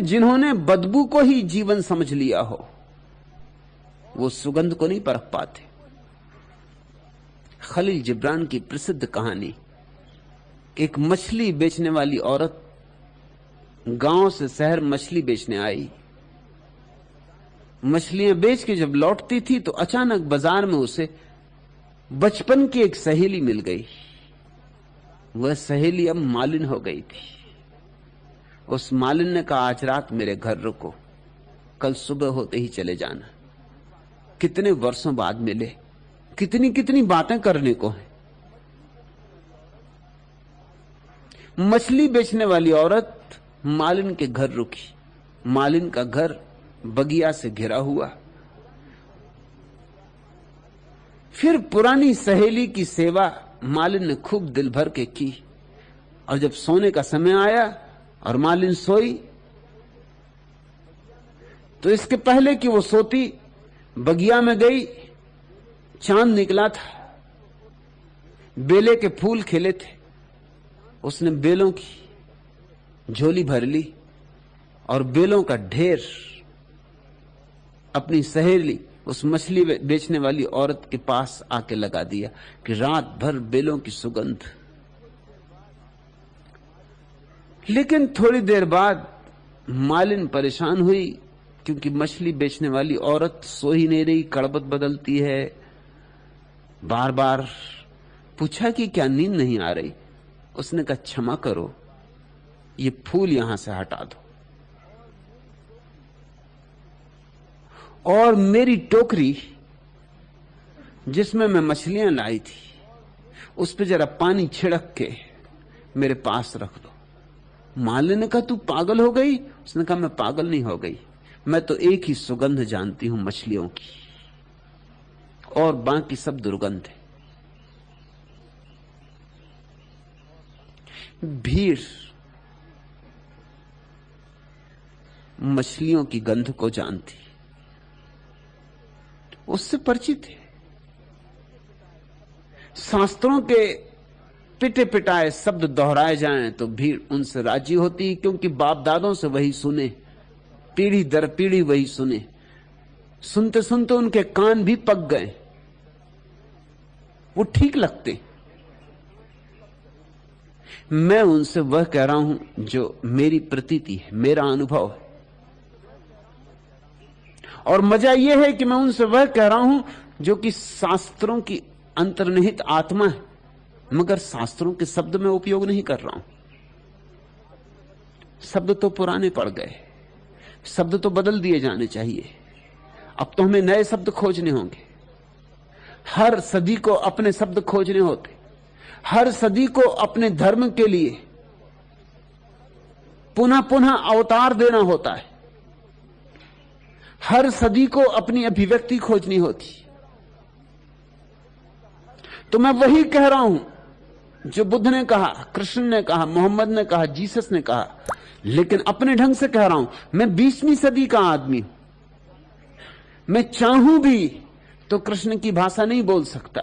जिन्होंने बदबू को ही जीवन समझ लिया हो वो सुगंध को नहीं परख पाते। खलील जिब्रान की प्रसिद्ध कहानी, एक मछली बेचने वाली औरत गांव से शहर मछली बेचने आई। मछलियां बेच के जब लौटती थी तो अचानक बाजार में उसे बचपन की एक सहेली मिल गई। वह सहेली अब मालिन हो गई थी। उस मालिन ने कहा, आज रात मेरे घर रुको, कल सुबह होते ही चले जाना। कितने वर्षों बाद मिले, कितनी कितनी बातें करने को हैं। मछली बेचने वाली औरत मालिन के घर रुकी। मालिन का घर बगिया से घिरा हुआ। फिर पुरानी सहेली की सेवा मालिन ने खूब दिल भर के की। और जब सोने का समय आया और मालिन सोई तो इसके पहले कि वो सोती बगिया में गई। चांद निकला था, बेले के फूल खिले थे। उसने बेलों की झोली भर ली और बेलों का ढेर अपनी सहेली उस मछली बेचने वाली औरत के पास आके लगा दिया कि रात भर बेलों की सुगंध। लेकिन थोड़ी देर बाद मालिन परेशान हुई क्योंकि मछली बेचने वाली औरत सो ही नहीं रही, कड़बत बदलती है। बार बार पूछा कि क्या नींद नहीं आ रही। उसने कहा, क्षमा करो, ये फूल यहां से हटा दो और मेरी टोकरी जिसमें मैं मछलियां लाई थी उस पर जरा पानी छिड़क के मेरे पास रख दो। मालिन ने कहा, तू पागल हो गई? उसने कहा, मैं पागल नहीं हो गई, मैं तो एक ही सुगंध जानती हूं मछलियों की, और बाकी सब दुर्गंध है। भीड़ मछलियों की गंध को जानती, उससे परिचित है। शास्त्रों के पिटे पिटाए शब्द दोहराए जाएं तो भीड़ उनसे राजी होती, क्योंकि बाप दादों से वही सुने, पीढ़ी दर पीढ़ी वही सुने। सुनते सुनते उनके कान भी पक गए, वो ठीक लगते। मैं उनसे वह कह रहा हूं जो मेरी प्रतीति है, मेरा अनुभव है। और मजा यह है कि मैं उनसे वह कह रहा हूं जो कि शास्त्रों की अंतर्निहित आत्मा है, मगर शास्त्रों के शब्द में उपयोग नहीं कर रहा हूं। शब्द तो पुराने पड़ गए, शब्द तो बदल दिए जाने चाहिए। अब तो हमें नए शब्द खोजने होंगे। हर सदी को अपने शब्द खोजने होते, हर सदी को अपने धर्म के लिए पुनः पुनः अवतार देना होता है। हर सदी को अपनी अभिव्यक्ति खोजनी होती। तो मैं वही कह रहा हूं जो बुद्ध ने कहा, कृष्ण ने कहा, मोहम्मद ने कहा, जीसस ने कहा, लेकिन अपने ढंग से कह रहा हूं। मैं 20वीं सदी का आदमी हूं। मैं चाहूं भी तो कृष्ण की भाषा नहीं बोल सकता,